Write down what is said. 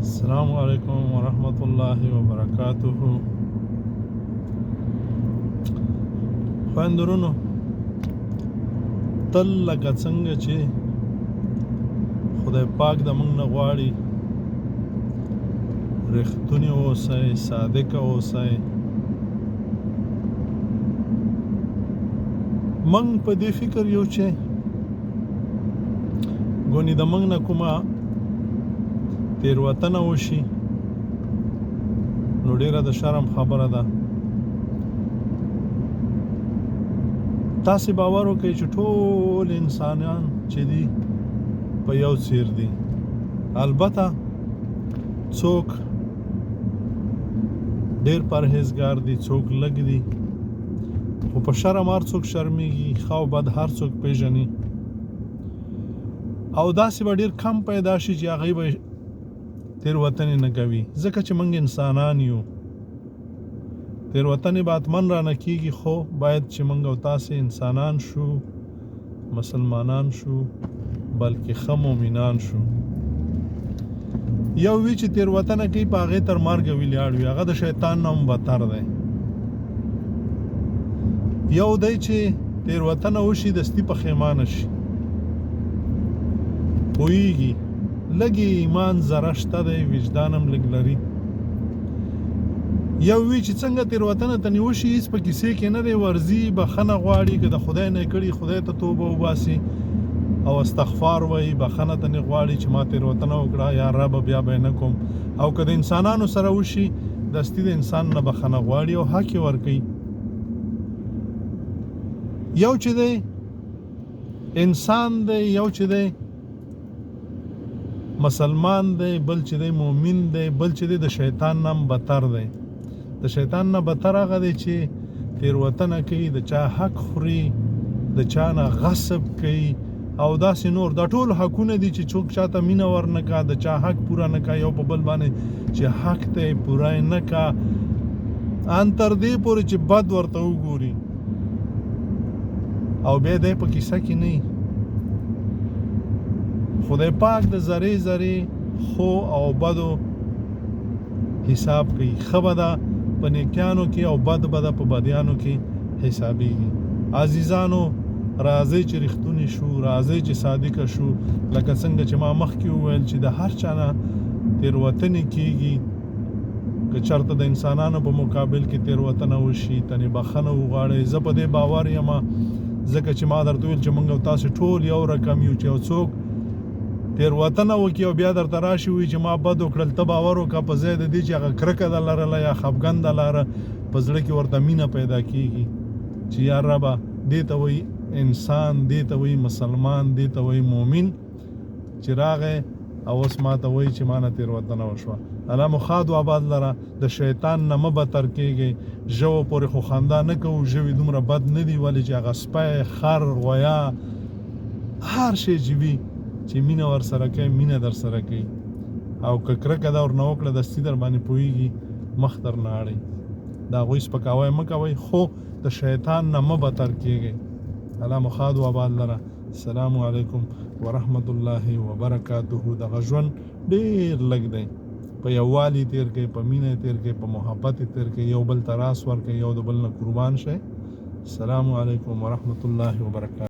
السلام علیکم ورحمۃ اللہ وبرکاتہ. خویندرونو، تل لکه څنګه چې خدای پاک د موږ نه غواړي رښتونی اوسئ، صادق اوسئ. موږ په دې فکر یو چې ګونې د موږ نه کومه تېروتنه وشي نو ډیره د شرم خبره ده. تاسې باور وکړئ چې ټول انسانان چې دي په یو څیر دي. البته څوک ډیر پرهیزګار دي، څوک لږ دي، خو په شرم هر څوک شرمیږي، ښه او بد هر څوک پیژني. او داسې به ډیر کم پیدا شي چې هغوی به تېروتنې نه کوي، ځکه چې موږ انسانان یو. تېروتنې به حتمن رانه کېږي، خو باید چې موږ او تاسې انسانان شو، مسلمانان شو، بلکې ښه مؤمنان شو. یو وی چې تېروتنه کوي په هغې تر مرګه ولاړ وي، هغه د شیطان نه هم بدتر دی. یو دی چې تېروتنه وشي دستي پښیمانه شي، پوهېږي لږې ایمان ذره شته دی، وجدان هم لږ لري. یو وی چې څنګه تېروتنه ترې وشي هېڅ په کیسې کې نه دی، ورځي بخښنه غواړي، که د خدای نه یې کړي خدای ته توبه وباسي او استغفار وایي، بخښنه ترې غواړي چې ما تېروتنه وکړه، یا ربه بیا به یې نه کوم. او که د انسانانو سره وشي دستي د انسان نه بخښنه غواړي او حق یې ورکوي. یو چې دی انسان دی، یو چې دی مسلمان دی، بل چې دی مؤمن دی، بل چې دی د شیطان نه هم بدتر دی. د شیطان نه بدتر هغه دی چې تېروتنه کوي، د چا حق خوري، د چا نه غصب کوي او داسې نور. دا ټول حقونه دي چې څوک چاته مینه ورنه کا، د چا حق پوره نه کا، یو په بل باندې چې حق ته یې پوره نه کا، ان تر دې پورې چې بد ورته وګوري او بیا دی په کیسه کې نه. خدای پاک د ذرې ذرې خو او بدو حساب کوي. ښه به ده په نیکیانو کې او بد به ده په بدیانو کې حسابېږي. عزیزانو، راځئ چې رښتونی شو، راځئ چې صادقه شو. لکه څنګه چې ما مخکې وویل چې د هر چا نه تېروتنې کېږي. که چېرته د انسانانو په مقابل کې تېروتنه وشي ترې بخښنه وغواړئ. زه په دې باور یم، ځکه چې ما درته ویل چې موږ او تاسې ټول یو رقم یو. چې یو څوک تېروتنه وکړي او بیا درته راشي وایي چې ما بد وکړل، ته باور وکړه په ځای د دې چې هغه کرکه ده لرله یا خفګان ده لره، په زړه کې ورته مینه پیدا کېږي چې یا ربه دې ته وایي انسان، دې ته وایي مسلمان، دې ته وایي مؤمن چې راغی او اوس ما ته وایي چې ما نه تېروتنه وشوه. الله مو ښاد و آباد لره. د شیطان نه مه بدتر کېږئ. ژوو پورې خو خندا نه کوو، ژوي دومره بد نه دي، ولې چې هغه سپی، خر، غویا، هر شی چې وي چې مینه ور سره کوي مینه در سره کوي. او که کرکه ده ورنه وکړه دستي در باندې پوهېږي، مخ در نه اړوي. د هغوی سپکاوی مه کوئ، خو د شیطان نه مه بدتر کېږئ. الله مو ښاد و آباد لره. السلام علیکم ورحمت الله وبرکاتہ. دغه ژوند ډېر لږ دی، په یووالي تېر کړئ، په مینه تېر کړئ، په محبت تېر کړئ، یو بل ته راس ورکړئ، یو د بل نه قربان شئ. السلام علیکم ورحمت الله وبرکاتہ.